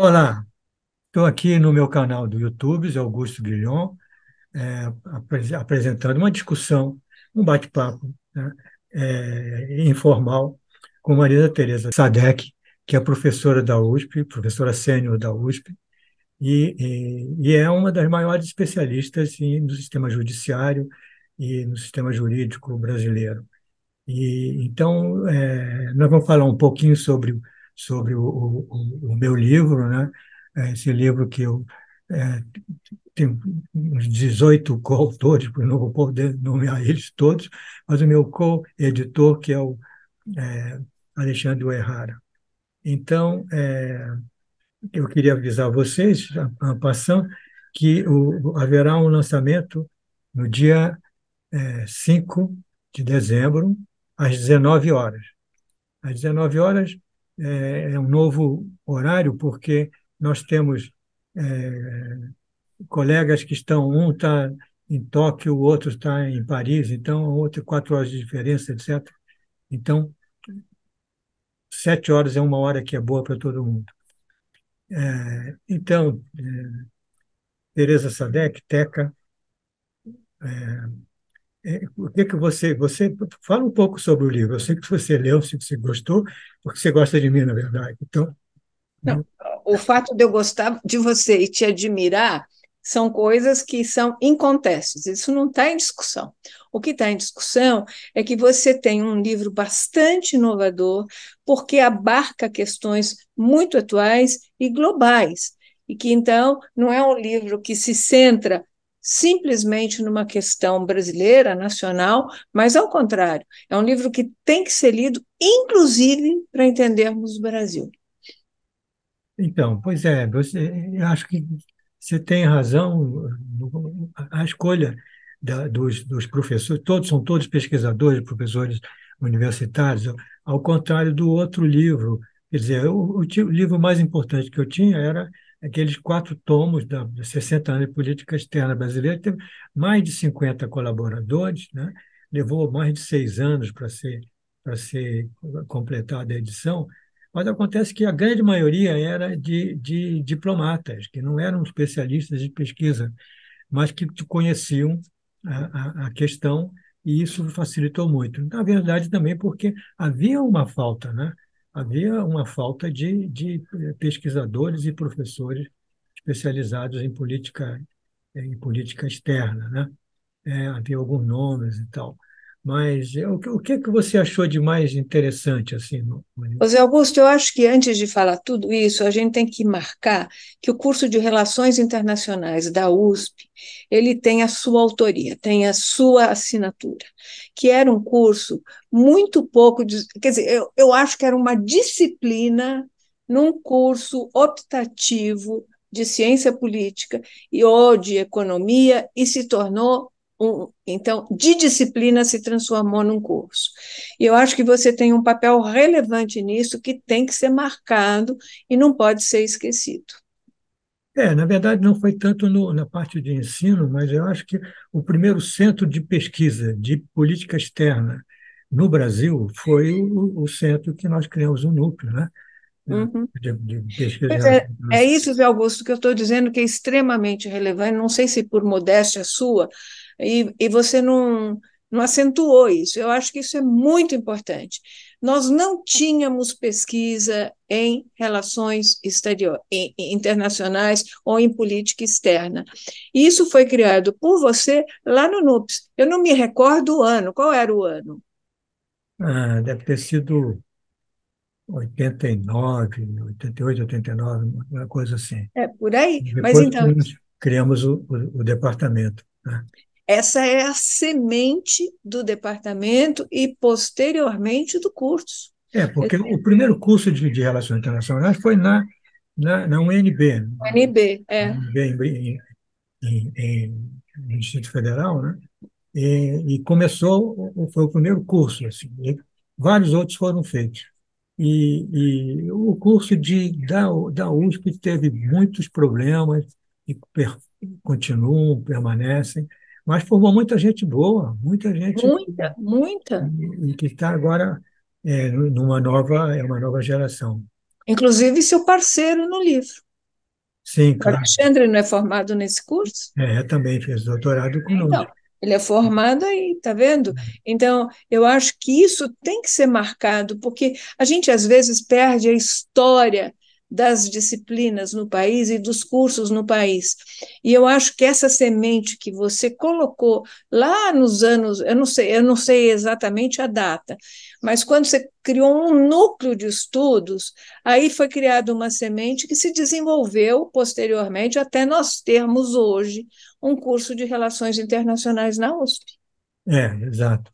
Olá, estou aqui no meu canal do YouTube, Zé Augusto Guilhom, apresentando uma discussão, um bate-papo, né, informal com Maria Tereza Sadek, que é professora da USP, professora sênior da USP, e é uma das maiores especialistas no sistema judiciário e no sistema jurídico brasileiro. Então, nós vamos falar um pouquinho sobre o meu livro, né? Esse livro que eu é, tenho uns 18 coautores, porque não vou poder nomear eles todos, mas o meu co-editor, que é o é, Alexandre Uehara. Então, eu queria avisar vocês, en passant, que haverá um lançamento no dia 5 de dezembro, às 19 horas. Às 19 horas é um novo horário, porque nós temos colegas que estão, um está em Tóquio, o outro está em Paris, então, o outro 4 horas de diferença, etc. Então, 7 horas é uma hora que é boa para todo mundo. Então, Teresa Sadek, Teca, o que que você fala um pouco sobre o livro? Eu sei que você leu, se você gostou, porque você gosta de mim, na verdade. Então, Não, o fato de eu gostar de você e te admirar são coisas que são incontestáveis, isso não está em discussão. O que está em discussão é que você tem um livro bastante inovador, porque abarca questões muito atuais e globais, e que então não é um livro que se centra simplesmente numa questão brasileira, nacional, mas ao contrário, é um livro que tem que ser lido, inclusive para entendermos o Brasil. pois é, eu acho que você tem razão. A escolha dos professores, são todos pesquisadores, professores universitários, ao contrário do outro livro. Quer dizer, o livro mais importante que eu tinha era aqueles 4 tomos da 60 anos de política externa brasileira, teve mais de 50 colaboradores, né? Levou mais de 6 anos para ser completada a edição. Mas acontece que a grande maioria era de diplomatas, que não eram especialistas de pesquisa, mas que conheciam a questão, e isso facilitou muito. Na verdade, também porque havia uma falta, né? Havia uma falta de pesquisadores e professores especializados em política externa, né? Havia alguns nomes e tal. Mas o que é que você achou de mais interessante assim no livro? José Augusto, eu acho que antes de falar tudo isso, a gente tem que marcar que o curso de Relações Internacionais da USP, ele tem a sua autoria, tem a sua assinatura, que era um curso muito pouco, quer dizer, eu acho que era uma disciplina num curso optativo de ciência política ou de economia e se tornou então, de disciplina se transformou num curso. E eu acho que você tem um papel relevante nisso que tem que ser marcado e não pode ser esquecido. Na verdade, não foi tanto na parte de ensino, mas eu acho que o primeiro centro de pesquisa de política externa no Brasil foi o centro que nós criamos, o núcleo, né? Uhum. De pesquisa em Pois relações é internacionais. isso, Zé Augusto, que eu estou dizendo que é extremamente relevante, não sei se por modéstia sua, e você não acentuou isso. Eu acho que isso é muito importante. Nós não tínhamos pesquisa em relações internacionais ou em política externa. E isso foi criado por você lá no NUPS. Eu não me recordo o ano. Qual era o ano? Deve ter sido 89, 88, 89, uma coisa assim. É por aí. Mas Depois que então, nós criamos o departamento, né? essa é a semente do departamento e, posteriormente, do curso. Porque o primeiro curso de Relações Internacionais foi na UNB, O NB, é. no Distrito Federal, né? E começou, foi o primeiro curso, assim, e vários outros foram feitos. E o curso da USP teve muitos problemas, e continuam, permanecem, mas formou muita gente boa, muita gente Muita, muita. e que está agora é uma nova geração. Inclusive, seu parceiro no livro. Sim, O claro. Alexandre não é formado nesse curso? Também fez doutorado Então, conosco. ele é formado aí, tá vendo? Então, eu acho que isso tem que ser marcado, porque a gente às vezes perde a história das disciplinas no país e dos cursos no país. E eu acho que essa semente que você colocou lá nos anos, eu não sei exatamente a data, mas quando você criou um núcleo de estudos, aí foi criada uma semente que se desenvolveu posteriormente até nós termos hoje um curso de Relações Internacionais na USP. Exato.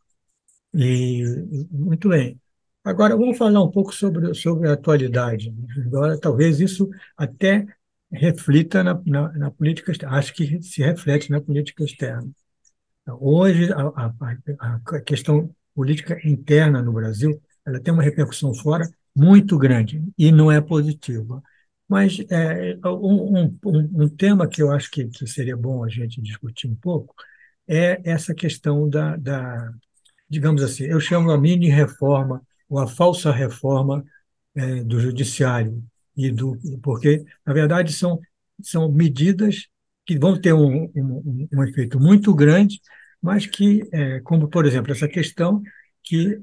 E muito bem. Agora vamos falar um pouco sobre a atualidade. Agora, talvez isso até reflita na política externa. Acho que se reflete na política externa. Hoje, a questão política interna no Brasil, ela tem uma repercussão fora muito grande e não é positiva. Mas um tema que eu acho que seria bom a gente discutir um pouco é essa questão digamos assim, eu chamo a mini-reforma ou a falsa reforma do judiciário porque na verdade são medidas que vão ter um efeito muito grande, mas que, como por exemplo essa questão que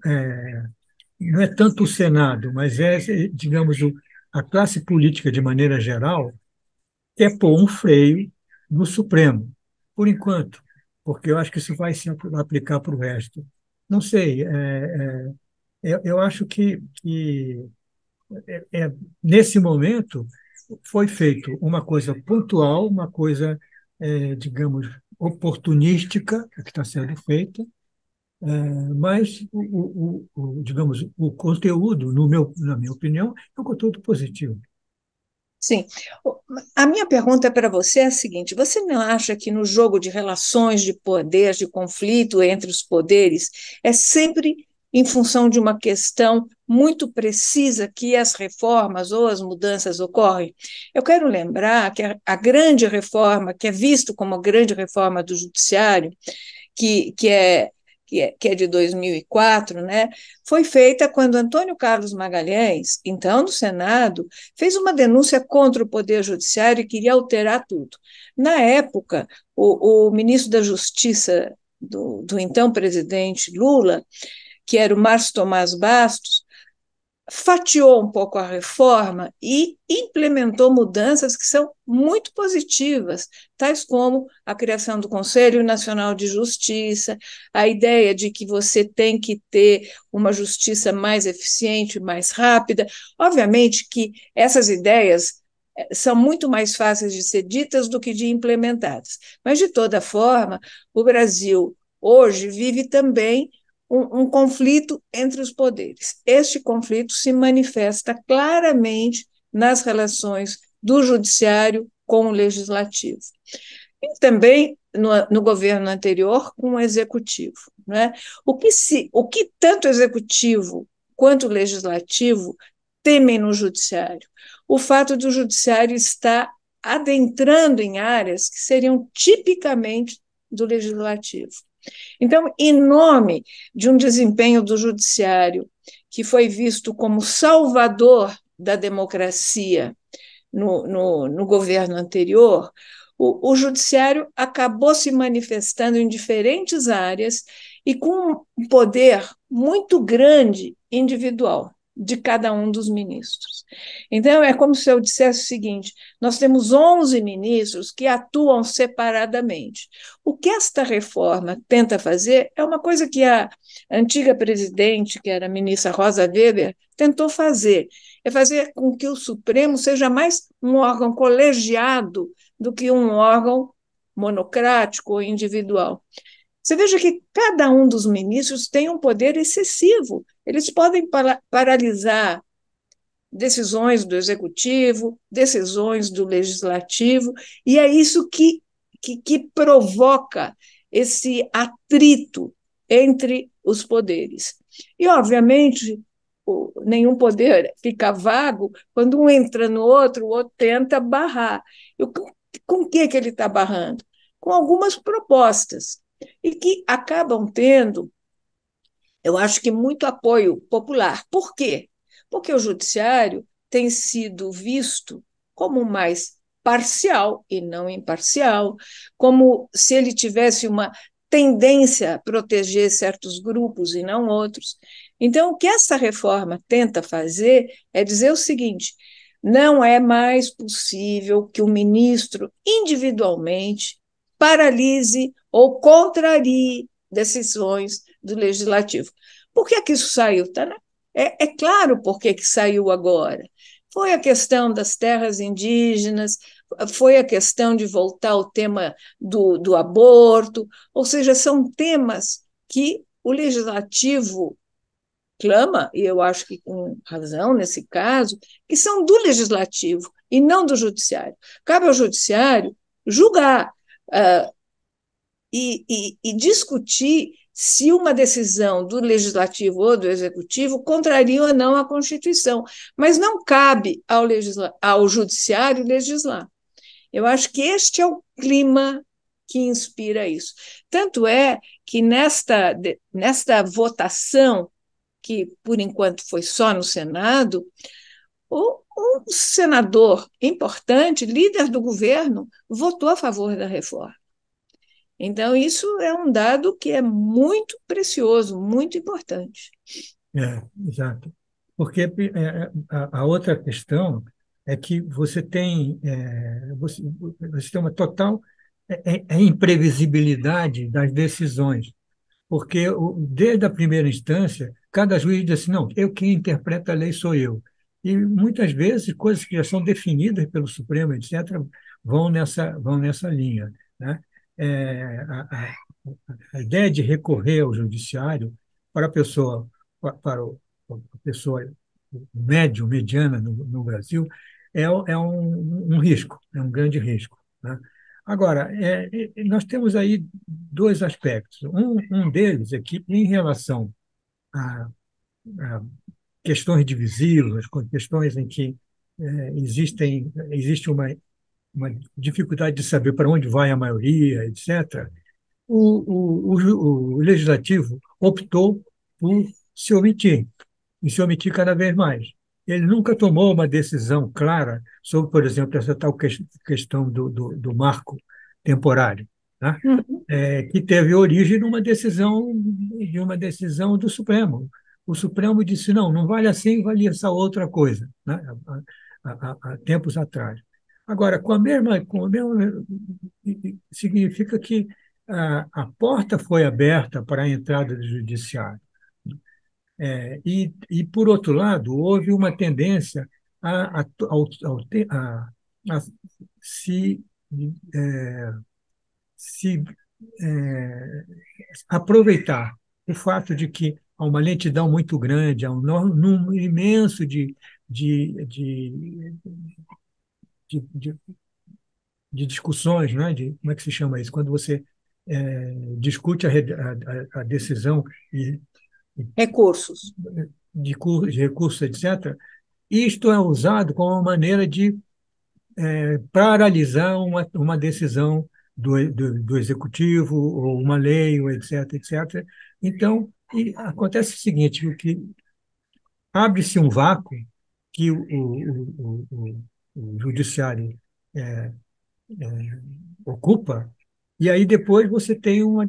não é tanto o Senado, mas digamos a classe política de maneira geral quer pôr um freio no Supremo, por enquanto, porque eu acho que isso vai se aplicar para o resto. Não sei, eu acho que nesse momento foi feito uma coisa pontual, uma coisa, digamos, oportunística, que está sendo feita, mas, digamos, o conteúdo, na minha opinião, é um conteúdo positivo. Sim. A minha pergunta para você é a seguinte: você não acha que no jogo de relações de poder, de conflito entre os poderes, é sempre em função de uma questão muito precisa que as reformas ou as mudanças ocorrem? Eu quero lembrar que a grande reforma, que é visto como a grande reforma do judiciário, que, que é que é de 2004, né, foi feita quando Antônio Carlos Magalhães, então do Senado, fez uma denúncia contra o Poder Judiciário e queria alterar tudo. Na época, o ministro da Justiça do então presidente Lula, que era o Márcio Tomás Bastos, fatiou um pouco a reforma e implementou mudanças que são muito positivas, tais como a criação do Conselho Nacional de Justiça, a ideia de que você tem que ter uma justiça mais eficiente, mais rápida. Obviamente que essas ideias são muito mais fáceis de ser ditas do que de implementadas, mas, de toda forma, o Brasil hoje vive também um conflito entre os poderes. Este conflito se manifesta claramente nas relações do judiciário com o legislativo. E também no governo anterior com o executivo. Né? O que tanto o executivo quanto o legislativo temem no judiciário? O fato do judiciário estar adentrando em áreas que seriam tipicamente do legislativo. Então, em nome de um desempenho do judiciário que foi visto como salvador da democracia no governo anterior, o judiciário acabou se manifestando em diferentes áreas e com um poder muito grande individual de cada um dos ministros. Então, é como se eu dissesse o seguinte: nós temos 11 ministros que atuam separadamente. O que esta reforma tenta fazer é uma coisa que a antiga presidente, que era a ministra Rosa Weber, tentou fazer, é fazer com que o Supremo seja mais um órgão colegiado do que um órgão monocrático ou individual. Você veja que cada um dos ministros tem um poder excessivo. Eles podem paralisar decisões do executivo, decisões do legislativo, e é isso que provoca esse atrito entre os poderes. E, obviamente, nenhum poder fica vago quando um entra no outro, o outro tenta barrar. Com o que ele está barrando? Com algumas propostas, e que acabam tendo, eu acho que, muito apoio popular. Por quê? Porque o judiciário tem sido visto como mais parcial e não imparcial, como se ele tivesse uma tendência a proteger certos grupos e não outros. Então, o que essa reforma tenta fazer é dizer o seguinte: não é mais possível que o ministro, individualmente, paralise ou contrarie decisões do legislativo. Por que é que isso saiu? É claro por que saiu agora. Foi a questão das terras indígenas, foi a questão de voltar ao tema do aborto, ou seja, são temas que o legislativo clama, e eu acho que com razão nesse caso, que são do legislativo e não do judiciário. Cabe ao judiciário julgar e discutir se uma decisão do legislativo ou do executivo contraria ou não a Constituição, mas não cabe ao judiciário legislar. Eu acho que este é o clima que inspira isso. Tanto é que nesta votação, que por enquanto foi só no Senado, um senador importante, líder do governo, votou a favor da reforma. Então, isso é um dado que é muito precioso, muito importante. Exato. Porque a outra questão é que você tem uma total imprevisibilidade das decisões. Porque desde a primeira instância, cada juiz diz assim, não, quem interpreta a lei sou eu. E muitas vezes coisas que já são definidas pelo Supremo, etc., vão nessa linha, né? É, a, a- a ideia de recorrer ao judiciário para a pessoa, a pessoa médio, mediana no Brasil, é um risco, é um grande risco, né? Agora, nós temos aí dois aspectos. Um deles é que, em relação a, a questões divisivas, questões em que existe uma dificuldade de saber para onde vai a maioria, etc., o legislativo optou por se omitir, e se omitir cada vez mais. Ele nunca tomou uma decisão clara sobre, por exemplo, essa tal questão do marco temporário, né? Uhum. Que teve origem de uma decisão do Supremo. O Supremo disse, não, não vale assim, vale essa outra coisa, né? Há tempos atrás. Agora, com a mesma significa que a porta foi aberta para a entrada do judiciário. E, por outro lado, houve uma tendência a se, é, se é, aproveitar o fato de que há uma lentidão muito grande, há um número imenso de, de discussões, né? Como é que se chama isso? Quando você discute a decisão e Recursos. de recursos, etc., isto é usado como uma maneira de paralisar uma decisão do executivo, ou uma lei, ou etc., etc. Então, acontece o seguinte, que abre-se um vácuo que o judiciário é, ocupa, e aí depois você tem uma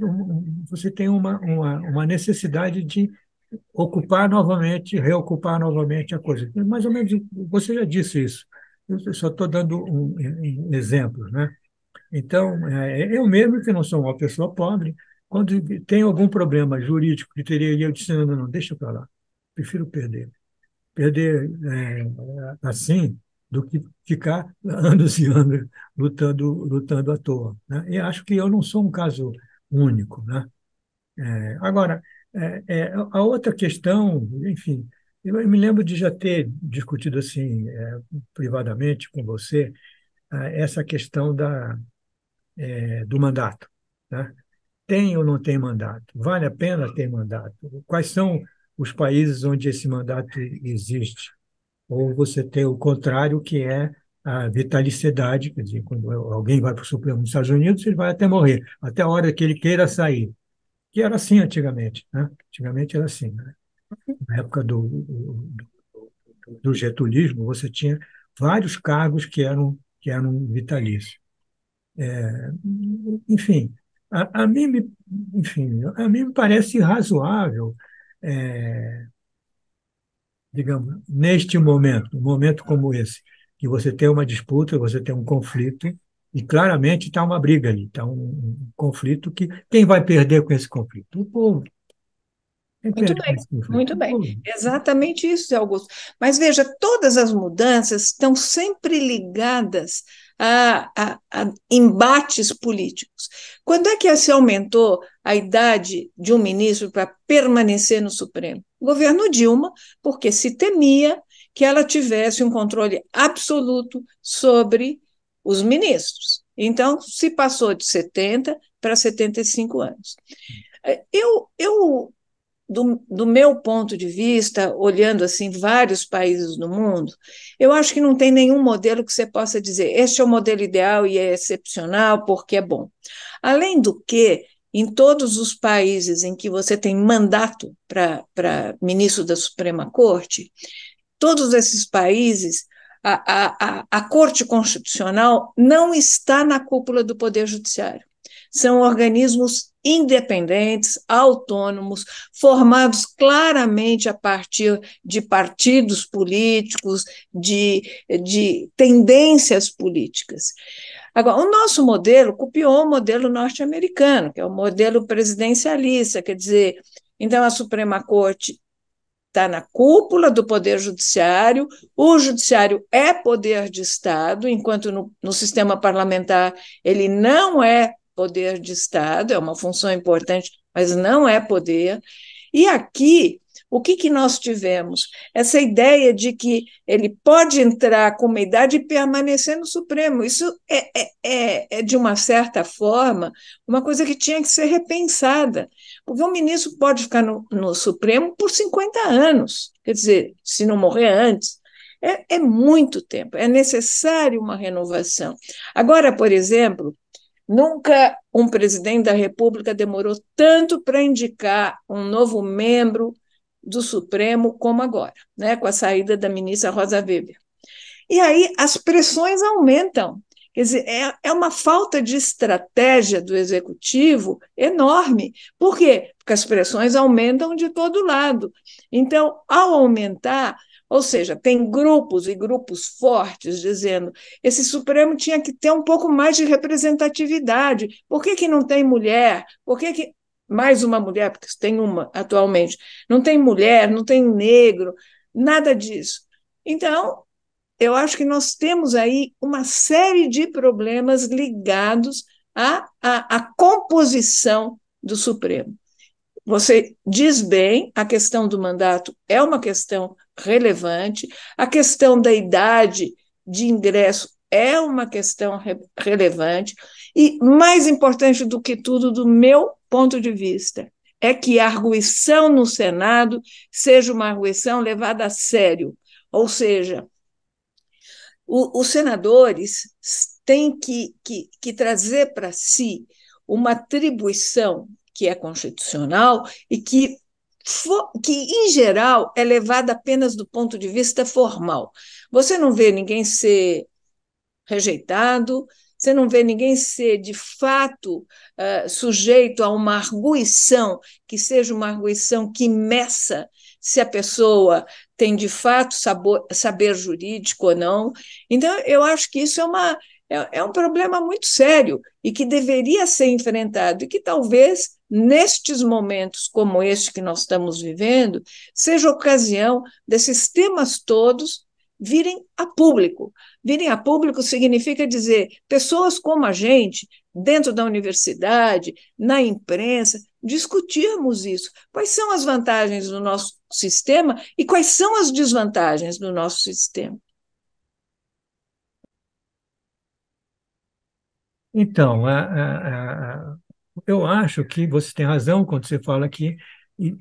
necessidade de ocupar novamente, reocupar novamente a coisa. Mais ou menos, você já disse isso. Eu só estou dando exemplos, né? Então, eu mesmo, que não sou uma pessoa pobre, quando tem algum problema jurídico que teria, eu disse, não, não, não, deixa para lá, prefiro perder. Perder assim do que ficar anos e anos lutando à toa, né? E acho que eu não sou um caso único, né? Agora, a outra questão, enfim, eu me lembro de já ter discutido assim, privadamente com você, essa questão do mandato, né? Tem ou não tem mandato? Vale a pena ter mandato? Quais são os países onde esse mandato existe? Ou você tem o contrário, que é a vitaliciedade, quer dizer, quando alguém vai para o Supremo dos Estados Unidos, ele vai até morrer, até a hora que ele queira sair. Que era assim antigamente, né? Antigamente era assim, né? Na época do getulismo, você tinha vários cargos que eram que era um vitalício. Enfim, a mim me, enfim, a mim me parece razoável, é, digamos, neste momento, um momento como esse, que você tem uma disputa, você tem um conflito, e claramente está uma briga ali, está um conflito que quem vai perder com esse conflito? O povo. Quem Muito perde com bem, esse conflito? muito O bem. povo. Exatamente isso, Zé Augusto. Mas veja, todas as mudanças estão sempre ligadas a embates políticos. Quando é que se aumentou a idade de um ministro para permanecer no Supremo? O governo Dilma, porque se temia que ela tivesse um controle absoluto sobre os ministros. Então, se passou de 70 para 75 anos. Eu do meu ponto de vista, olhando assim vários países do mundo, eu acho que não tem nenhum modelo que você possa dizer este é o modelo ideal e é excepcional porque é bom. Além do que, em todos os países em que você tem mandato para ministro da Suprema Corte, todos esses países, a Corte Constitucional não está na cúpula do Poder Judiciário. São organismos independentes, autônomos, formados claramente a partir de partidos políticos, de tendências políticas. Agora, o nosso modelo copiou o modelo norte-americano, que é o modelo presidencialista, quer dizer, então a Suprema Corte está na cúpula do Poder Judiciário, o Judiciário é poder de Estado, enquanto no sistema parlamentar ele não é poder de Estado, é uma função importante, mas não é poder. E aqui, o que nós tivemos? Essa ideia de que ele pode entrar com uma idade e permanecer no Supremo. Isso é, de uma certa forma, uma coisa que tinha que ser repensada, porque um ministro pode ficar no Supremo por 50 anos, quer dizer, se não morrer antes. É muito tempo, é necessário uma renovação. Agora, por exemplo, nunca um presidente da República demorou tanto para indicar um novo membro do Supremo como agora, né, com a saída da ministra Rosa Weber. E aí as pressões aumentam. Quer dizer, é uma falta de estratégia do executivo enorme. Por quê? Porque as pressões aumentam de todo lado. Então, ao aumentar, ou seja, tem grupos e grupos fortes dizendo esse Supremo tinha que ter um pouco mais de representatividade. Por que não tem mulher? Por que mais uma mulher? Porque tem uma atualmente. Não tem mulher, não tem negro, nada disso. Então, eu acho que nós temos aí uma série de problemas ligados à composição do Supremo. Você diz bem, a questão do mandato é uma questão relevante, a questão da idade de ingresso é uma questão relevante, e mais importante do que tudo, do meu ponto de vista, é que a arguição no Senado seja uma arguição levada a sério, ou seja, os senadores têm que trazer para si uma atribuição que é constitucional e que, em geral, é levada apenas do ponto de vista formal. Você não vê ninguém ser rejeitado, você não vê ninguém ser, de fato, sujeito a uma arguição, que seja uma arguição que meça se a pessoa tem, de fato, saber jurídico ou não. Então, eu acho que isso é um problema muito sério e que deveria ser enfrentado e que talvez, nestes momentos como este que nós estamos vivendo, seja ocasião desses temas todos virem a público. Virem a público significa dizer pessoas como a gente, dentro da universidade, na imprensa, discutirmos isso. Quais são as vantagens do nosso sistema e quais são as desvantagens do nosso sistema? Então, eu acho que você tem razão quando você fala que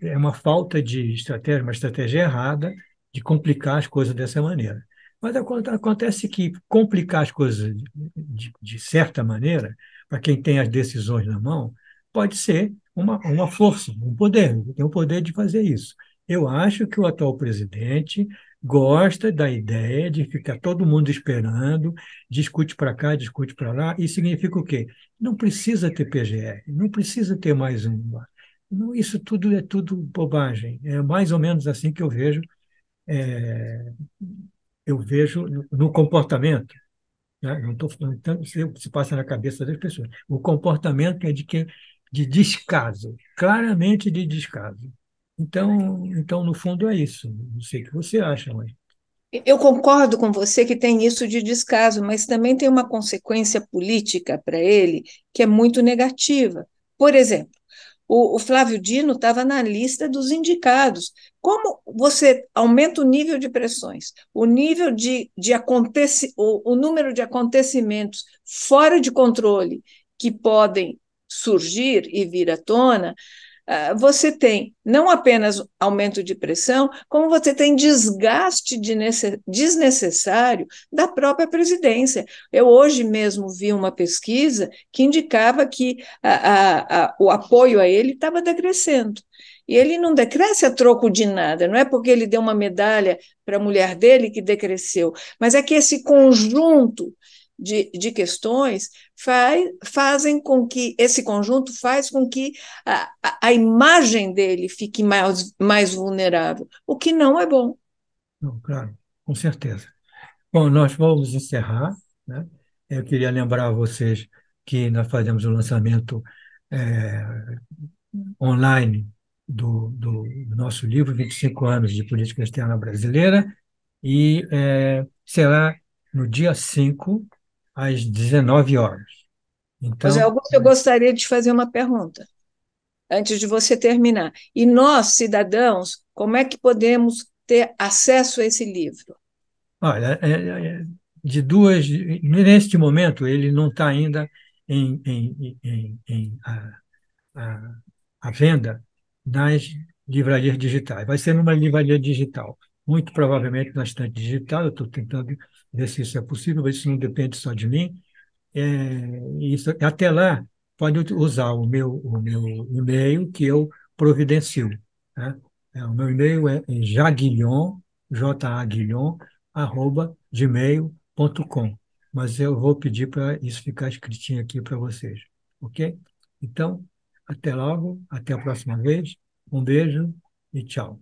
é uma falta de estratégia, uma estratégia errada de complicar as coisas dessa maneira. Mas acontece que complicar as coisas de certa maneira, para quem tem as decisões na mão, pode ser uma força, um poder, tem o poder de fazer isso. Eu acho que o atual presidente gosta da ideia de ficar todo mundo esperando, discute para cá, discute para lá, e significa o quê? Não precisa ter PGR, não precisa ter mais uma. Isso tudo é tudo bobagem. É mais ou menos assim que é, eu vejo no comportamento, né? Não estou falando tanto se passa na cabeça das pessoas. O comportamento é de descaso, claramente de descaso. Então, no fundo, é isso. Não sei o que você acha, mas. Eu concordo com você que tem isso de descaso, mas também tem uma consequência política para ele que é muito negativa. Por exemplo, o Flávio Dino estava na lista dos indicados. Como você aumenta o nível de pressões, o nível o número de acontecimentos fora de controle que podem surgir e vir à tona, você tem não apenas aumento de pressão, como você tem desgaste desnecessário da própria presidência. Eu hoje mesmo vi uma pesquisa que indicava que o apoio a ele estava decrescendo. E ele não decresce a troco de nada, não é porque ele deu uma medalha para a mulher dele que decresceu, mas é que esse conjunto de questões fazem com que esse conjunto faz com que a imagem dele fique mais vulnerável, o que não é bom. Não, claro, com certeza. Bom, nós vamos encerrar, né? Eu queria lembrar a vocês que nós fazemos o lançamento online do nosso livro, 25 anos de política externa brasileira, e será no dia 5 às 19 horas. José Então, Augusto, eu gostaria de fazer uma pergunta, antes de você terminar. E nós, cidadãos, como é que podemos ter acesso a esse livro? olha, de duas, neste momento, ele não está ainda a, a venda nas livrarias digitais. Vai ser numa livraria digital, muito provavelmente na estante digital. Eu estou tentando ver se isso é possível, mas isso não depende só de mim. Isso, até lá, pode usar o meu e-mail que eu providencio. Né? O meu e-mail é jaguilhon, jaguilhon, @gmail.com. Mas eu vou pedir para isso ficar escritinho aqui para vocês. Ok? Então, até logo, até a próxima vez. Um beijo e tchau.